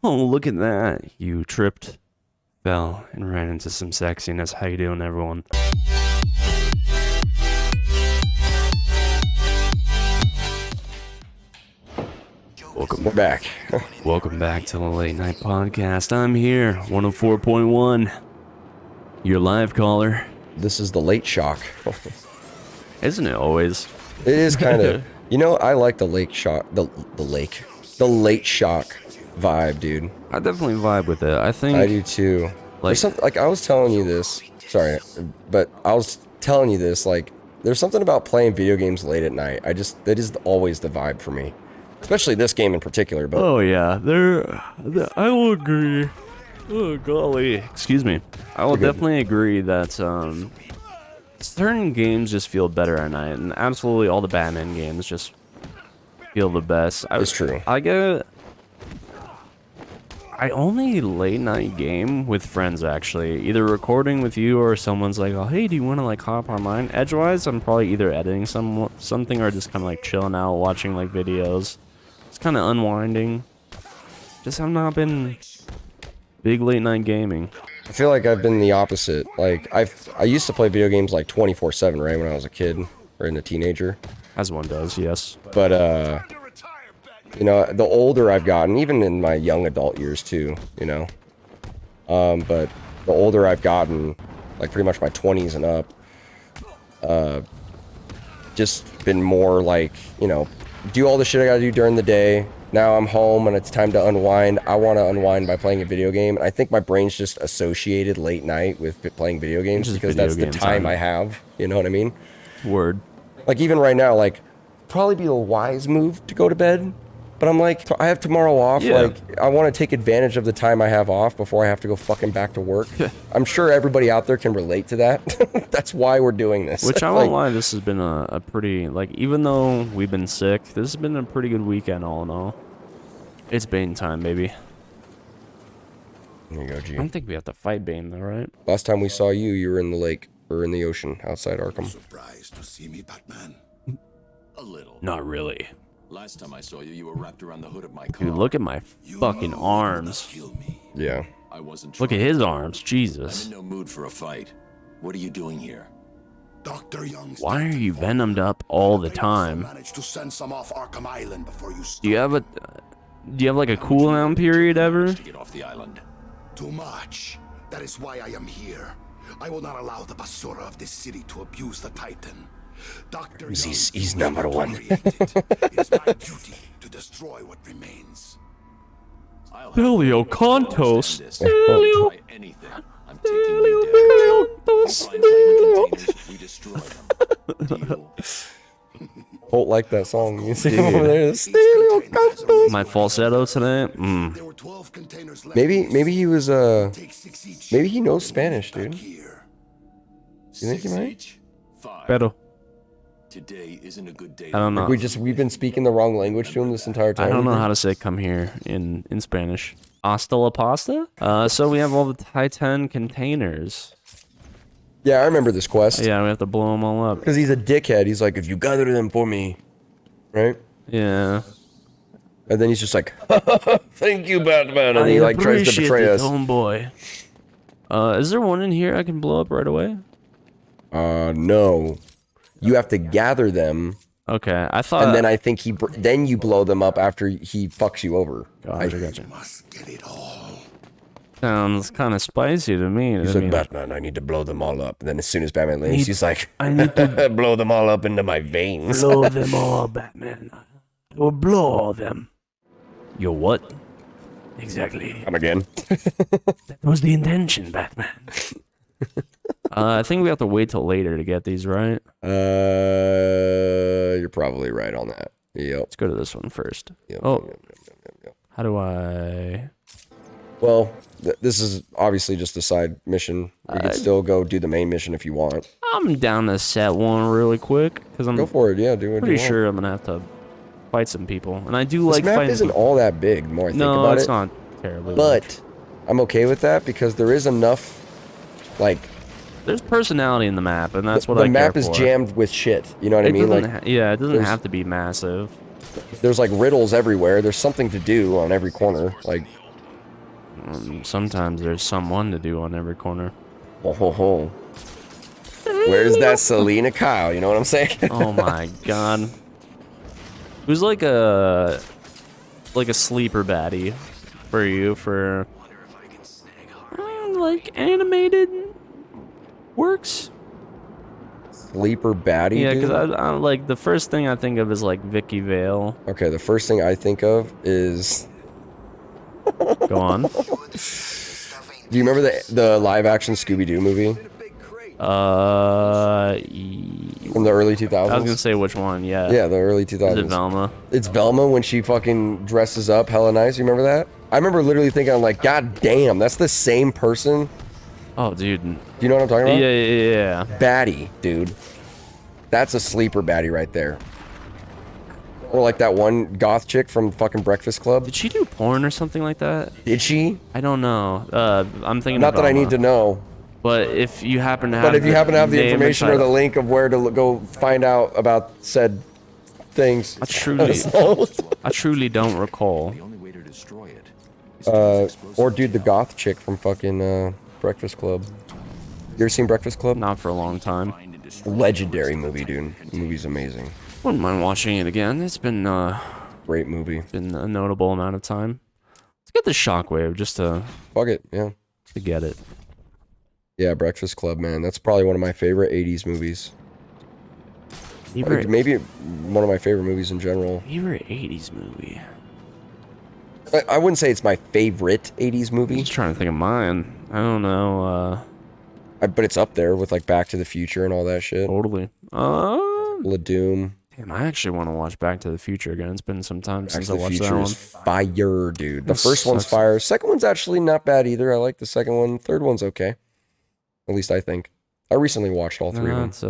Oh, look at that. You tripped, fell, and ran into some sexiness. How you doing, everyone? We're back. Welcome back to the Late Night Podcast. I'm here, 104.1. Your live caller. This is the late shock. Isn't it always? It is kind of. You know, I like the late shock. The late shock vibe, dude. I definitely vibe with it. I think I do too. Like, Like I was telling you this. Sorry, but I was telling you this. Like, there's something about playing video games late at night. That is always the vibe for me. Especially this game in particular. But oh yeah, I will agree. Oh golly, excuse me. I will definitely agree that certain games just feel better at night, and absolutely all the Batman games just feel the best. It's true. I only late night game with friends actually, either recording with you or someone's like, oh hey, do you want to like hop online? Edgewise, I'm probably either editing something or just kind of like chilling out, watching like videos. It's kind of unwinding. Just have not been big late night gaming. I feel like I've been the opposite. Like I used to play video games like 24/7, right, when I was a kid or a teenager. As one does, yes. But you know, the older I've gotten, even in my young adult years too, you know. But the older I've gotten, like pretty much my 20s and up, just been more like, you know, do all the shit I gotta do during the day. Now I'm home and it's time to unwind. I want to unwind by playing a video game. And I think my brain's just associated late night with playing video games because that's the time I have. You know what I mean? Word. Like even right now, like probably be a wise move to go to bed. But I'm like, I have tomorrow off. Yeah. Like, I want to take advantage of the time I have off before I have to go fucking back to work. I'm sure everybody out there can relate to that. That's why we're doing this. Which I won't lie, this has been a pretty, like, even though we've been sick, this has been a pretty good weekend all in all. It's Bane time, baby. There you go, G. I don't think we have to fight Bane though, right? Last time we saw you, you were in the lake, or in the ocean outside Arkham. Surprised to see me, Batman? A little. Not really. Last time I saw you, you were wrapped around the hood of my car. Dude, look at my fucking arms. Kill me. Yeah. I wasn't. Look at his arms, I'm Jesus. in no mood for a fight. What are you doing here? Dr. Young's Why are you venomed up all the time? Managed to send some off Arkham Island before you Do you have like a cooldown period ever? to get off the island. Too much. That is why I am here. I will not allow the Basura of this city to abuse the Titan. Dr. He's number one. It is my duty to destroy what remains. Helio Contos. Helio. Try anything. I'm taking you down. Find Titan containers, we destroy them. Deal. Holt liked that song. You see him Dude. over there? Stelio Cantos. My falsetto today? There were 12 containers left. Maybe he was Take 6 each. maybe he knows Spanish, dude. You Here. think he might? Each? 5. Pero. Today isn't a good day. I don't know. We've been speaking the wrong language to him this entire time. I don't know how to say come here in Spanish. Hasta la pasta? So we have all the Titan containers. Yeah, I remember this quest. Yeah, we have to blow them all up. Because he's a dickhead. He's like, if you gather them for me, right? Yeah. And then he's just like, thank you, Batman. And he like tries to betray us. Homeboy. Is there one in here I can blow up right away? No. You have to gather them, Okay, I thought. and then I think then you blow them up after he fucks you over. Gotcha. Must get it all. Sounds kind of spicy to me. He's I like, mean, Batman, I need to blow them all up. And then as soon as Batman leaves, he's like, I need to blow them all up into my veins. blow them all, Batman. I will blow all them. Yo, what? Exactly. Come again. That was the intention, Batman. I think we have to wait till later to get these, right? You're probably right on that. Yep. Let's go to this one first. Yep, Oh. yep. How do I... Well, this is obviously just a side mission. You can still go do the main mission if you want. I'm down to set one really quick, because I'm Go for it, yeah. Do what you pretty want. sure I'm going to have to fight some people. And I do This like map fighting isn't people. all that big, the more I think No, about it's it. not terribly. But I'm okay with that because there is enough, like, There's personality in the map, and that's what the I care map is for. jammed with shit. You know what I It mean? doesn't Like, yeah, it doesn't there's- have to be massive. there's like riddles everywhere. There's something to do on every corner. Like, Sometimes there's someone to do on every corner. Ho ho ho. Where's that Selena Kyle? You know what I'm saying? Oh my god. Who's like a sleeper baddie for you for like animated works? Sleeper baddie? Yeah, dude? because I like the first thing I think of is like Vicky Vale. Okay, the first thing I think of is. Go on. Do you remember the live action Scooby Doo movie? From the early 2000s? I was gonna say which one, yeah. Yeah, the early 2000s. Is it Velma? It's Velma when she fucking dresses up hella nice. You remember that? I remember literally thinking, I'm like, God damn, that's the same person. Oh, dude. Do you know what I'm talking about? Yeah. Baddie, dude. That's a sleeper baddie right there. Or like that one goth chick from fucking Breakfast Club. Did she do porn or something like that? Did she? I don't know. I'm thinking Not of that I Velma. need to know. But if you happen to have the name information and or the title- link of where to go find out about said things. I truly don't recall. Or dude, the goth chick from fucking Breakfast Club. You ever seen Breakfast Club? Not for a long time. Legendary movie, dude. The movie's amazing. Wouldn't mind watching it again. It's been Great movie. been a notable amount of time. Let's get the Shockwave just to Fuck it, yeah. get it. Yeah, Breakfast Club, man. That's probably one of my favorite 80s movies. Favorite, Maybe one of my favorite movies in general. favorite 80s movie. I wouldn't say it's my favorite 80s I'm movie, just trying to think of mine. I don't know. but it's up there with like Back to the Future and all that shit. Totally. Doom. Damn, I actually want to watch Back to the Future again. It's been some time Back since to I the watched that Future one. is fire, dude. The That first one's sucks. fire. Second one's actually not bad either. I like the second one. Third one's okay. At least I think. I recently watched all three of them. It's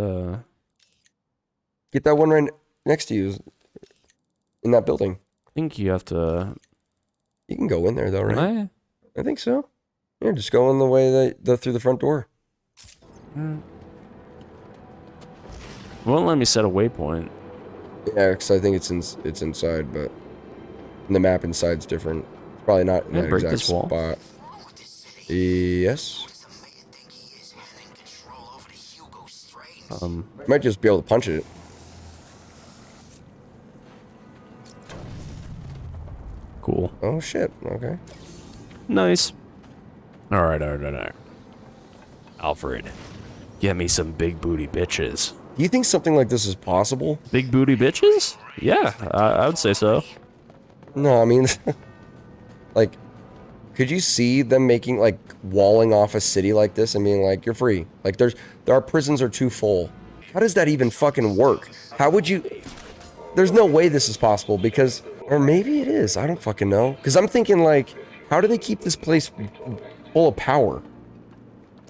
Get that one right next to you in that building. I think you have to. You can go in there though, right? What? I think so. Yeah, just go in the way through the front door. Won't let me set a waypoint. Yeah, because I think it's inside, but the map inside's different. It's probably not in Can I that break exact this wall? spot. Yes. Might just be able to punch it. Cool. Oh shit. Okay. Nice. All right. Alfred, get me some big booty bitches. Do you think something like this is possible? Big booty bitches? Yeah, I would say so. No, I mean, like, could you see them making like walling off a city like this and being like, you're free? Like, our prisons are too full. How does that even fucking work? How would you? There's no way this is possible because, or maybe it is. I don't fucking know. Because I'm thinking like, how do they keep this place full of power?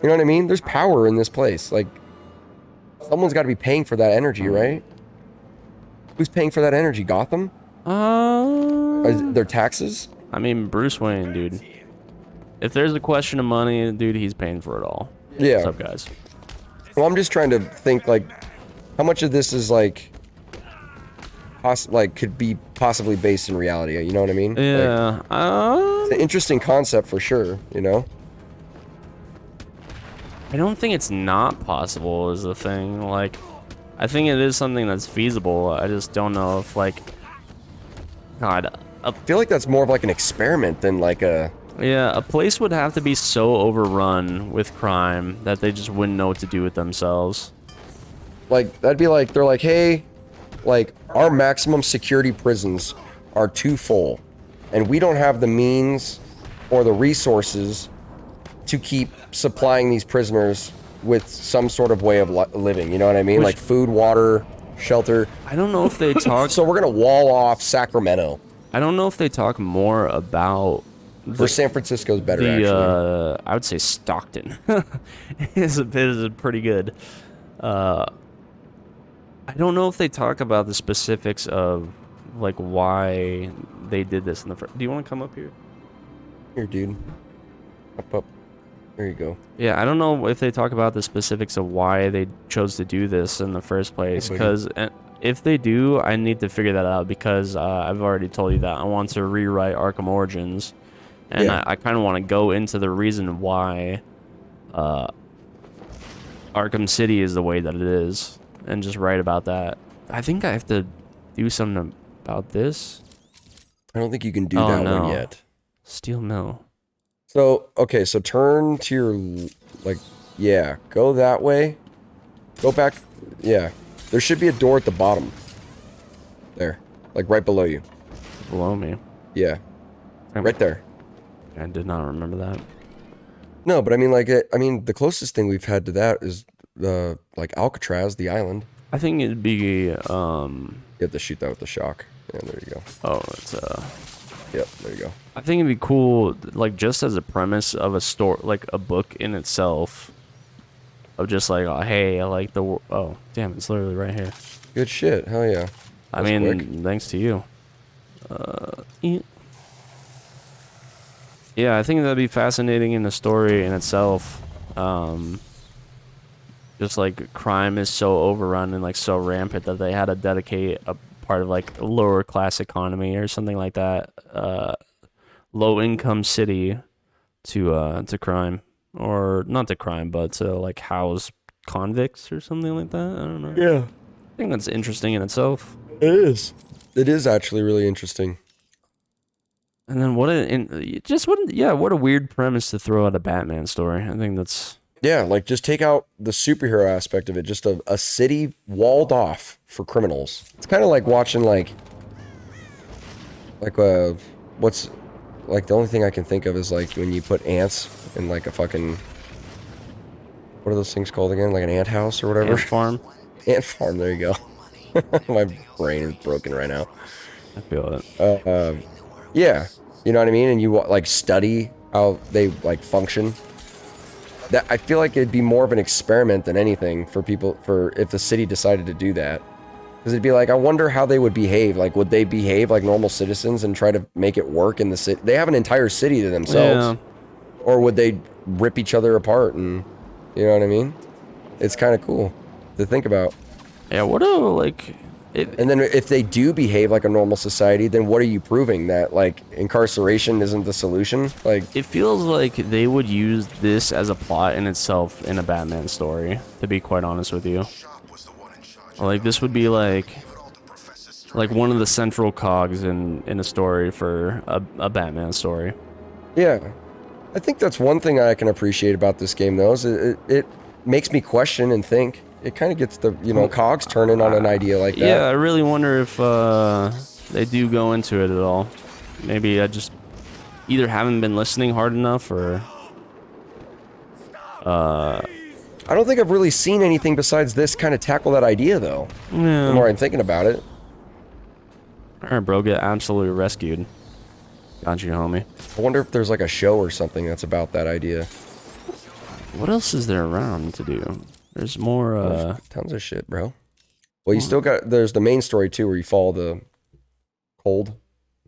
You know what I mean? There's power in this place. Like, someone's got to be paying for that energy, right? Who's paying for that energy? Gotham? Their taxes? I mean, Bruce Wayne, dude. If there's a question of money, dude, he's paying for it all. Yeah. What's up, guys? Well, I'm just trying to think, like, how much of this is, like, could be possibly based in reality, you know what I mean? Yeah. Like, it's an interesting concept for sure, you know? I don't think it's not possible is the thing. Like, I think it is something that's feasible. I just don't know if, like, God, I feel like that's more of, like, an experiment than, like, a... Yeah, a place would have to be so overrun with crime that they just wouldn't know what to do with themselves. Like, that'd be like, they're like, hey, like, our maximum security prisons are too full, and we don't have the means or the resources to keep supplying these prisoners with some sort of way of living, you know what I mean? Like food, water, shelter. I don't know if they talk... So we're gonna wall off Sacramento. I don't know if they talk more about... For San Francisco's better, actually. I would say Stockton is pretty good. I don't know if they talk about the specifics of, like, why they did this in the first... Do you want to come up here? Here, dude. Up. There you go. Yeah, I don't know if they talk about the specifics of why they chose to do this in the first place, because if they do, I need to figure that out, because I've already told you that I want to rewrite Arkham Origins And Yeah. I kind of want to go into the reason why Arkham City is the way that it is, and just write about that. I think I have to do something about this. I don't think you can do Oh, that no. one yet. Steel Mill. So, okay, so turn to your, like, yeah, go that way. Go back, yeah. There should be a door at the bottom. There, like right below you. Below me. Yeah, right there. I did not remember that. No, but I mean, like, I mean, the closest thing we've had to that is the, like, Alcatraz, the island. I think it'd be, You have to shoot that with the shock. Yeah, there you go. oh, it's, Yep, there you go. I think it'd be cool, like, just as a premise of a story, like, a book in itself, of just like, oh, hey, I like the, oh, damn, it's literally right here. Good shit, hell yeah. I That was mean, quick. thanks to you. Yeah, I think that'd be fascinating in the story in itself. Just like crime is so overrun and like so rampant that they had to dedicate a part of like a lower class economy or something like that, low income city to crime, or not to crime, but to like house convicts or something like that. I don't know. Yeah, I think that's interesting in itself. it is. It is actually really interesting. And then what a weird premise to throw at a Batman story. I think that's Yeah, like just take out the superhero aspect of it. Just a city walled off for criminals. It's kind of like watching what's like the only thing I can think of is like when you put ants in like a fucking, what are those things called again? Like an ant house or whatever. Ant Farm. Ant farm. There you go. My brain is broken right now. I feel it. Yeah, you know what I mean? And you like study how they like function. That I feel like it'd be more of an experiment than anything for people, for if the city decided to do that. Because it'd be like, I wonder how they would behave. Like, would they behave like normal citizens and try to make it work in the city? They have an entire city to themselves. Yeah. Or would they rip each other apart and, you know what I mean? It's kind of cool to think about. Yeah, what a, like... And then if they do behave like a normal society, then what are you proving? That, like, incarceration isn't the solution? Like, It feels like they would use this as a plot in itself in a Batman story, to be quite honest with you. Like, this would be like one of the central cogs in a story for a Batman story. yeah. I think that's one thing I can appreciate about this game, though, is it makes me question and think. It kind of gets the, you know, cogs turning on an idea like that. Yeah, I really wonder if they do go into it at all. Maybe I just either haven't been listening hard enough, or... I don't think I've really seen anything besides this kind of tackle that idea, though. Yeah. The more I'm thinking about it. Alright, bro, get absolutely rescued. Got you, homie. I wonder if there's like a show or something that's about that idea. What else is there around to do? There's more, There's tons of shit, bro. Well, you still got, there's the main story, too, where you follow the cold.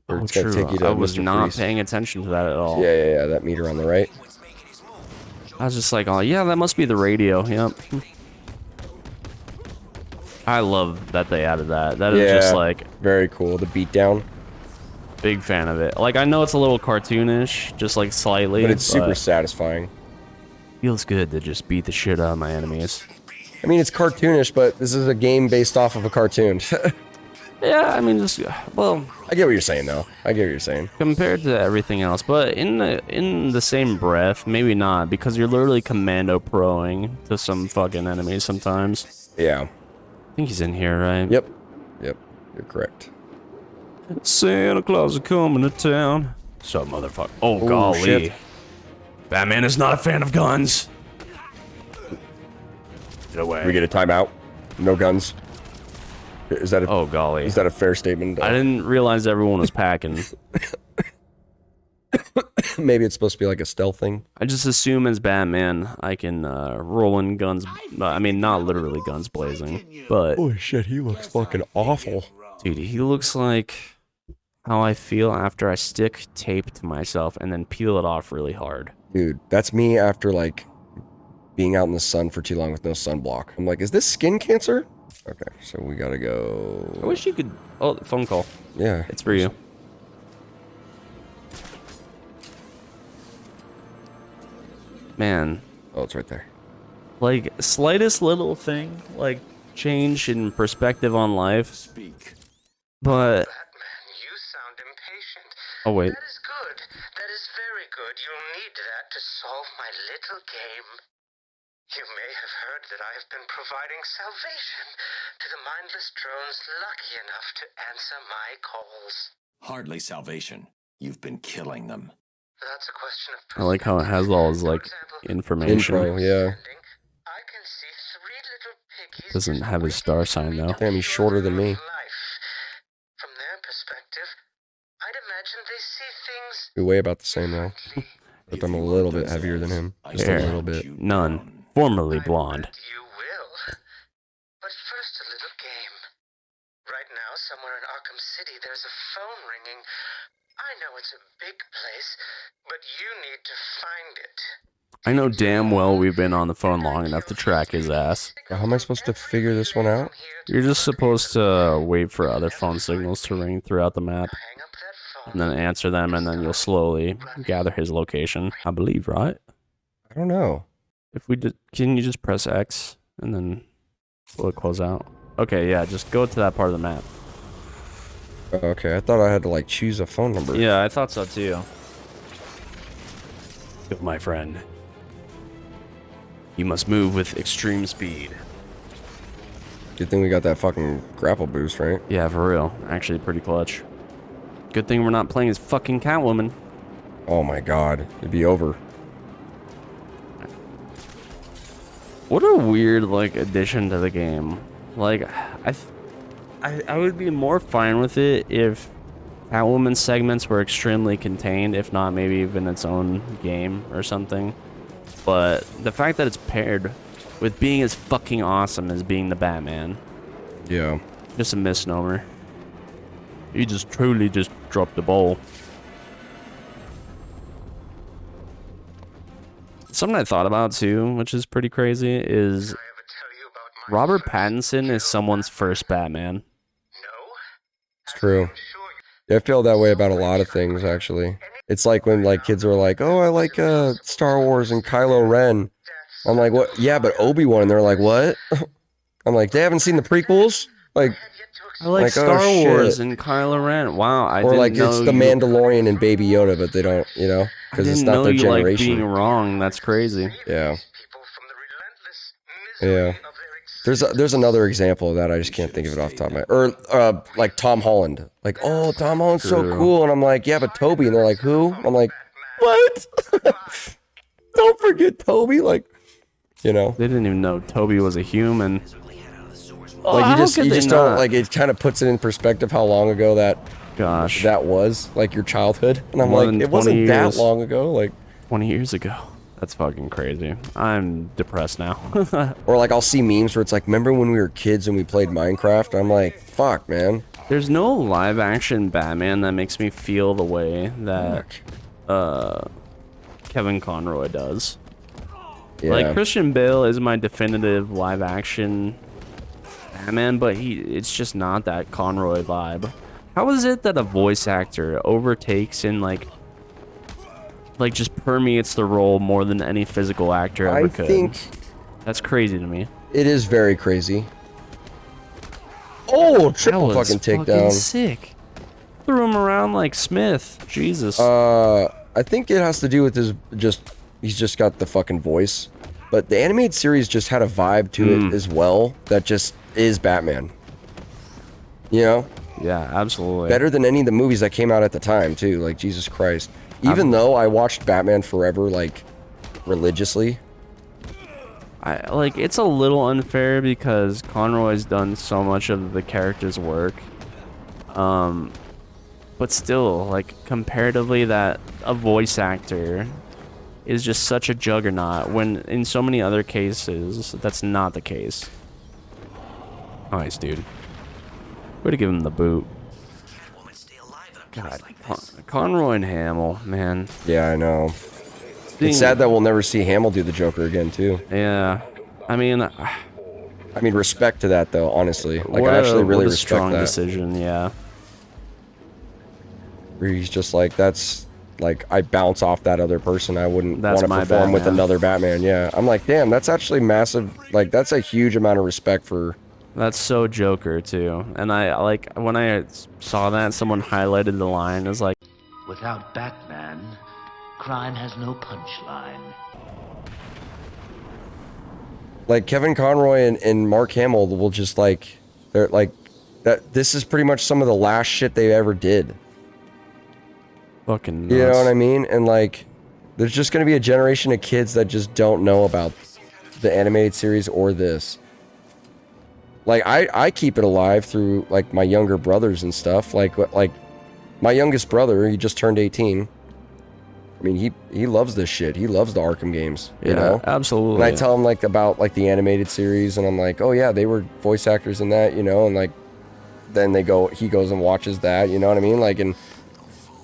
Or Oh, it's gonna true. take you to I was Mr. not Freeze. paying attention to that at all. Yeah, that meter on the right. I was just like, oh, yeah, that must be the radio. Yep. I love that they added that. That is just, like, very cool. The beatdown. big fan of it. Like, I know it's a little cartoonish, just, like, slightly. But it's super satisfying. Feels good to just beat the shit out of my enemies. I mean, it's cartoonish, but this is a game based off of a cartoon. Yeah, I mean, just, well... I get what you're saying, though. I get what you're saying. Compared to everything else, but in the same breath, maybe not, because you're literally commando proing to some fucking enemies sometimes. Yeah. I think he's in here, right? Yep. You're correct. Santa Claus is coming to town. So, motherfucker. Oh, golly. Shit. Batman is not a fan of guns. Get away. We get a timeout. No guns. Is that a, Oh, golly. is that a fair statement? I didn't realize everyone was packing. Maybe it's supposed to be like a stealth thing. I just assume as Batman, I can roll in guns. I mean, not literally guns blazing, but... Holy shit, he looks fucking awful. Dude, he looks like how I feel after I stick tape to myself and then peel it off really hard. Dude, that's me after, like, being out in the sun for too long with no sunblock. I'm like, is this skin cancer? Okay, so we gotta go... I wish you could... Oh, phone call. Yeah. It's for you. man, Oh, it's right there. like slightest little thing, like change in perspective on life. Speak. But Batman, you sound impatient. oh wait, That is good. That is very good. You'll need that to solve my little game. You may have heard that I have been providing salvation to the mindless drones lucky enough to answer my calls. Hardly salvation. You've been killing them. That's a question of I like how it has all his like information. Info, yeah. I can see 3 little piggies Doesn't just have his star waiting for sign me though. to Damn, he's cure shorter them than me. of life. From their perspective, I'd imagine they see things We weigh about the same though. differently. But I'm a little bit heavier than him. Just a Hair. little bit. None. Formerly blonde. Bet you will. But first, a little game. Right now, somewhere in Arkham City, there's a phone ringing. I know it's a big place, but you need to find it. I know damn well we've been on the phone long enough to track his ass. How am I supposed to figure this one out? You're just supposed to wait for other phone signals to ring throughout the map, Hang up that phone. and then answer them, and then you'll slowly gather his location. I believe, right? I don't know. If we just, can you just press X and then will it close out? Okay, yeah, just go to that part of the map. Okay, I thought I had to like choose a phone number. Yeah, I thought so too. My friend, you must move with extreme speed. Good thing we got that fucking grapple boost, right? Yeah, for real. Actually, pretty clutch. Good thing we're not playing as fucking Catwoman. Oh my god, it'd be over. What a weird, like, addition to the game. Like, I would be more fine with it if Catwoman segments were extremely contained, if not maybe even its own game or something. But the fact that it's paired with being as fucking awesome as being the Batman, Yeah. just a misnomer. You just truly just dropped the ball. Something I thought about too, which is pretty crazy, is I ever tell you about my Robert first Pattinson is kill? someone's first Batman. No? It's true. I'm sure you I feel that way about a lot of things, actually. It's like when like kids are like, "Oh, I like Star Wars and Kylo Ren." I'm like, "What? Yeah, but Obi-Wan." And they're like, "What?" I'm like, "They haven't seen the prequels?" Like, have yet to I like Like, oh, Star Wars shit. and Kylo Ren. Wow, I or didn't like know it's the you, Mandalorian and Baby Yoda, but they don't, you know, I because didn't it's not know their you like being generation. wrong. That's crazy. Yeah. people from the relentless misery Yeah. of their existence. There's another example of that. I just can't think of it off the top of my. Or like Tom Holland. Like, oh, Tom Holland's so True. cool, and I'm like, yeah, but Toby, and they're like, who? I'm like, what? Don't forget Toby. Like, you know, They didn't even know Toby was a human. like how you just could you they just don't not? like it. Kind of puts it in perspective how long ago that Gosh, was, like your childhood, and I'm More like, than it wasn't 20 that years. long ago. Like, 20 years ago. That's fucking crazy. I'm depressed now. or like I'll see memes where it's like, remember when we were kids and we played Minecraft? I'm like, fuck, man. There's no live action Batman that makes me feel the way that Kevin Conroy does. Yeah. Like Christian Bale is my definitive live action Batman, but it's just not that Conroy vibe. How is it that a voice actor overtakes and like just permeates the role more than any physical actor ever I could? think That's crazy to me. it is very crazy. Oh, That triple was fucking fucking takedown. sick. Threw him around like Smith. Jesus. I think it has to do with he's just got the fucking voice. But the animated series just had a vibe to it as well that just is Batman. You know? Yeah, absolutely. Better than any of the movies that came out at the time, too. Like, Jesus Christ. Even though I watched Batman Forever, like, religiously. It's a little unfair because Conroy's done so much of the character's work. But still, like, comparatively, that a voice actor is just such a juggernaut when in so many other cases that's not the case. Nice, dude. Way to give him the boot. God, Conroy and Hamill, man. Yeah, I know. Being- It's sad that we'll never see Hamill do the Joker again, too. Yeah, I mean, I mean, respect to that, though, honestly. Like, what I actually really what a respect strong that. decision. Yeah, Where he's just like, that's like I bounce off that other person. I wouldn't That's want to my perform with Batman. another Batman. Yeah, I'm like, damn, that's actually massive. Like that's a huge amount of respect for. That's so Joker too. And I like when I saw that someone highlighted the line is like, Without Batman, crime has no punchline. Like Kevin Conroy and Mark Hamill will just like, they're like, that. This is pretty much some of the last shit they ever did. fucking nuts. You know what I mean? And like, there's just gonna be a generation of kids that just don't know about the animated series or this. Like I keep it alive through like my younger brothers and stuff. Like my youngest brother, he just turned 18. I mean, he loves this shit. He loves the Arkham games, you know? Absolutely. And I tell him like about like the animated series, and I'm like, oh yeah, they were voice actors in that, you know? And like, then he goes and watches that, you know what I mean? Like, and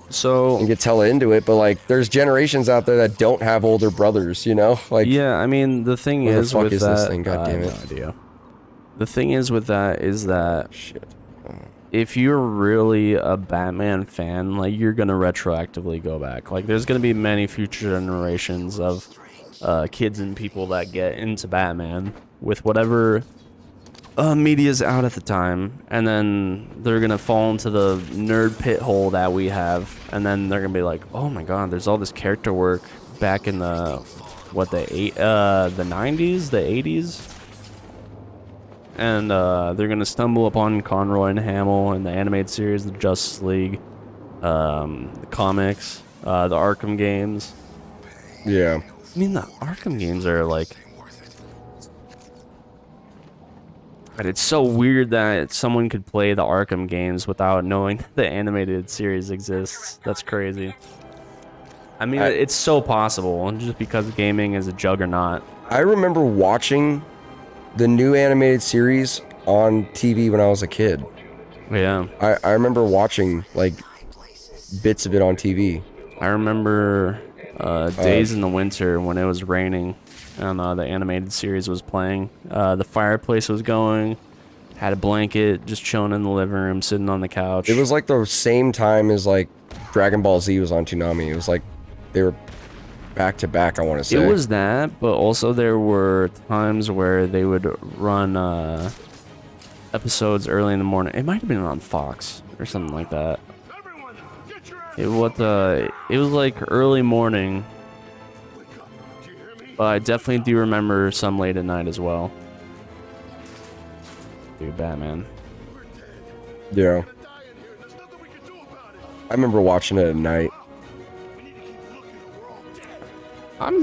gets hella into it. But like, there's generations out there that don't have older brothers, you know? Like, yeah, I mean, the thing where the is fuck with is that, this thing? God damn I it. have no idea. The thing is with that is that Shit. if you're really a Batman fan, like you're gonna retroactively go back. Like there's gonna be many future generations of kids and people that get into Batman with whatever media's out at the time, and then they're gonna fall into the nerd pit hole that we have, and then they're gonna be like, oh my god, there's all this character work back in the 90s, the 80s. And they're gonna stumble upon Conroy and Hamill and the animated series, the Justice League, the comics, the Arkham games. Yeah. I mean, the Arkham games are like, but it's so weird that someone could play the Arkham games without knowing the animated series exists. That's crazy. I mean, it's so possible, just because gaming is a juggernaut. I remember watching the new animated series on TV when I was a kid. Yeah. I remember watching like bits of it on TV. I remember days in the winter when it was raining and the animated series was playing. The fireplace was going, had a blanket, just chilling in the living room, sitting on the couch. It was like the same time as like Dragon Ball Z was on Toonami. It was like they were back to back, I want to say. It was that, but also there were times where they would run episodes early in the morning. It might have been on Fox or something like that. It was like early morning, but I definitely do remember some late at night as well. Dude, Batman. Yeah. I remember watching it at night.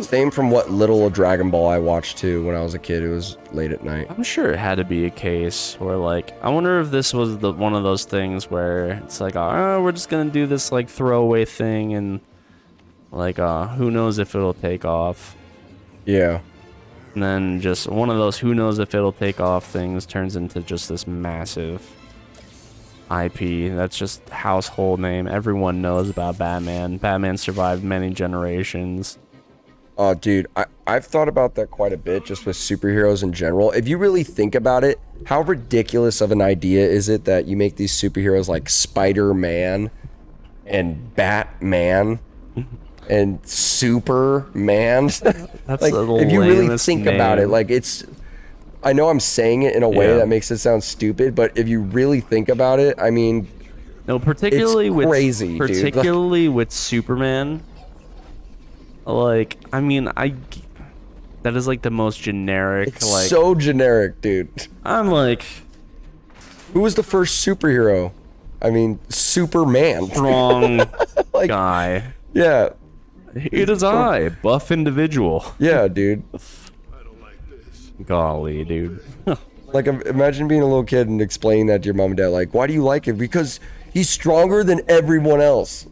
Same from what little of Dragon Ball I watched too when I was a kid. It was late at night. I'm sure it had to be a case where, like, I wonder if this was one of those things where it's like, oh, we're just gonna do this like throwaway thing, and like, who knows if it'll take off. Yeah. And then just one of those who knows if it'll take off things turns into just this massive IP that's just household name. Everyone knows about Batman. Batman survived many generations. Oh, dude, I've thought about that quite a bit just with superheroes in general. If you really think about it, how ridiculous of an idea is it that you make these superheroes like Spider-Man and Batman and Superman? That's like, the if you really lamest think about it, name. like it's... I know I'm saying it in a way Yeah. that makes it sound stupid, but if you really think about it, I mean... No, particularly it's with crazy, dude. particularly with Superman. Like, I mean, that is like the most generic. It's like, so generic, dude. I'm like, Who was the first superhero? I mean, Superman. wrong Like, guy. yeah. It is I, buff individual. Yeah, dude. Golly, dude. Like, imagine being a little kid and explaining that to your mom and dad. Like, why do you like him? Because he's stronger than everyone else.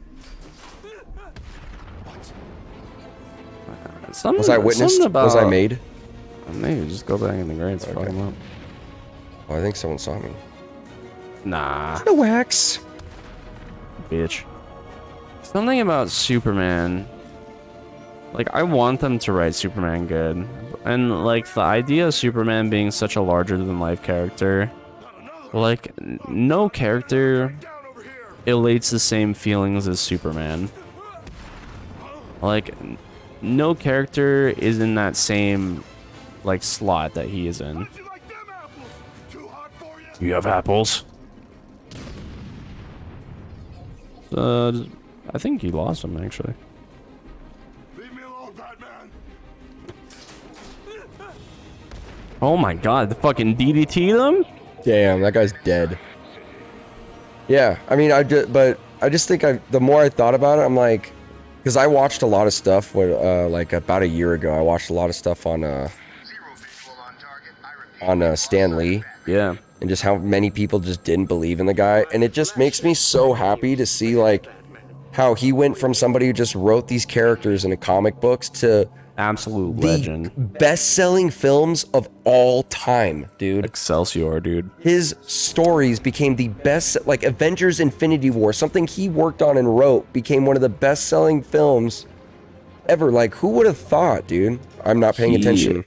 Was I witnessed? Was I made? Maybe just go back in the grades. Fuck him up. Oh, I think someone saw me. Nah, The wax. bitch. Something about Superman. Like, I want them to write Superman good. And, like, the idea of Superman being such a larger-than-life character. Like, no character elates the same feelings as Superman. Like, no character is in that same, like, slot that he is in. You have apples? I think he lost him, actually. Leave me alone, Batman. Oh my god, the fucking DDT them? Damn, that guy's dead. Yeah, I mean, I just think the more I thought about it, I'm like, because I watched a lot of stuff like about a year ago. I watched a lot of stuff on Stan Lee. Yeah. And just how many people just didn't believe in the guy, and it just makes me so happy to see like how he went from somebody who just wrote these characters in comic books to Absolute the legend. best-selling films of all time, dude. Excelsior, dude. His stories became the best, like Avengers Infinity War, something he worked on and wrote, became one of the best-selling films ever. Like, who would have thought, dude? I'm not paying attention.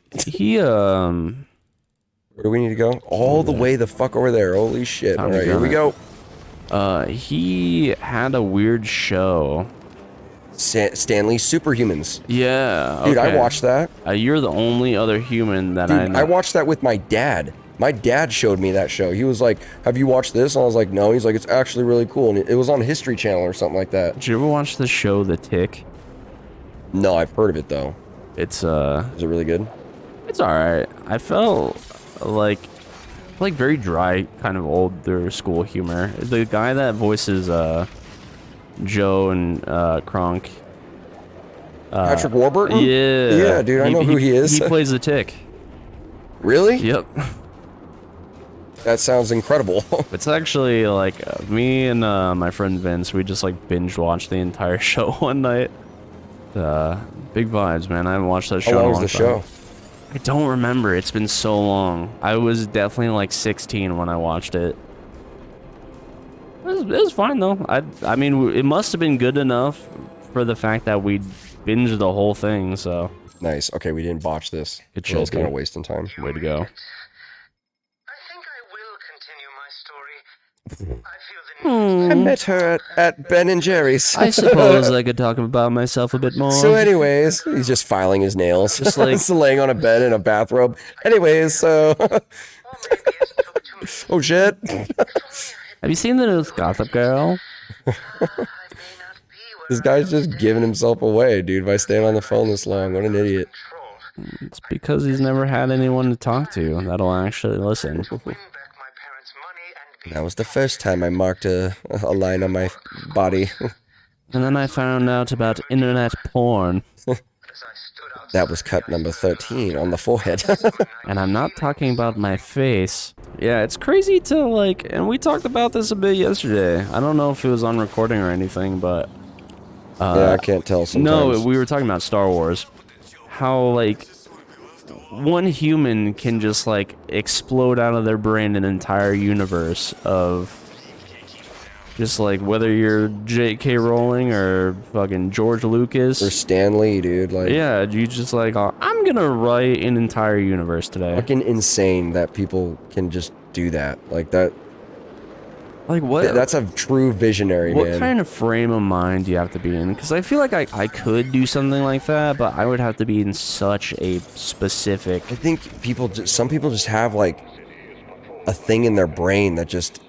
Where do we need to go? All the way the fuck over there. Holy shit. All right, here we go. He had a weird show. Stanley Superhumans. Yeah. Dude, okay. I watched that. You're the only other human that I know. I watched that with my dad. My dad showed me that show. He was like, have you watched this? And I was like, no. He's like, it's actually really cool. And it was on History Channel or something like that. Did you ever watch the show The Tick? No, I've heard of it though. It's Is it really good? It's alright. I felt like very dry, kind of older school humor. The guy that voices Joe and Kronk. Patrick Warburton? Yeah. Yeah, dude, I know who he is. He plays the Tick. Really? Yep. That sounds incredible. It's actually like me and my friend Vince, we just like binge watched the entire show one night. Big vibes, man. I haven't watched that show How in a long long was the time. show? I don't remember. It's been so long. I was definitely like 16 when I watched it. It was fine though. I mean, it must have been good enough for the fact that we binged the whole thing. So Nice. Okay, we didn't botch this. Good I was shit, kind of dude. wasting time. way to go. I think I will continue my story. I feel the need. I met her at Ben and Jerry's. I suppose I could talk about myself a bit more. So anyways, he's just filing his nails. Just like- Just laying on a bed in a bathrobe. Anyways, so... Or maybe it's took too much. oh shit. Have you seen the new Gossip Girl? I may not be where This guy's just giving himself away, dude, by staying on the phone this long. What an idiot. control. It's because he's never had anyone to talk to that'll actually listen. Win back my parents' money and be That was the first time I marked a line on my body. And then I found out about internet porn. as I stood outside. That was cut number 13 on the forehead. And I'm not talking about my face. Yeah, it's crazy to like, and we talked about this a bit yesterday. I don't know if it was on recording or anything, but yeah, I can't tell sometimes. no, we were talking about Star Wars. How like one human can just like explode out of their brain an entire universe of just like whether you're J.K. Rowling or fucking George Lucas. Or Stan Lee, dude. Like, Yeah, you just like, I'm gonna write an entire universe today. fucking insane that people can just do that. Like, that. Like what? That's a true visionary, What man. kind of frame of mind do you have to be in? Because I feel like I could do something like that, but I would have to be in such a specific... I think some people just have, like, a thing in their brain that just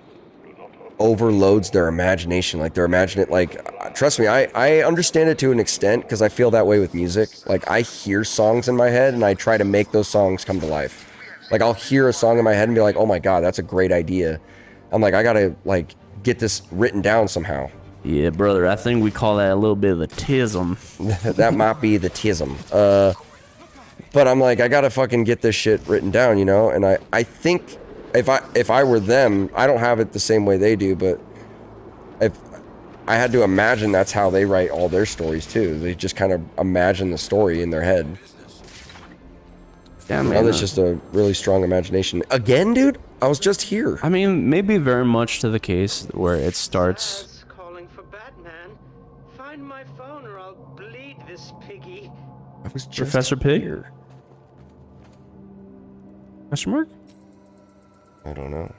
overloads their imagination. Like, they're imagining it, like, trust me, I understand it to an extent, because I feel that way with music. Like, I hear songs in my head, and I try to make those songs come to life. Like, I'll hear a song in my head and be like, oh my god, that's a great idea. I'm like, I gotta, like, get this written down somehow. Yeah, brother, I think we call that a little bit of the tism. That might be the tism. But I'm like, I gotta fucking get this shit written down, you know? And I think if I were them, I don't have it the same way they do, but if I had to imagine that's how they write all their stories too. They just kind of imagine the story in their head. Yeah, Now man. that's just a really strong imagination. Again, dude? I was just here. I mean, maybe very much to the case where it starts... Alice calling for Batman. Find my phone or I'll bleed this piggy. I was just Professor Pig? here. Question mark? I don't know.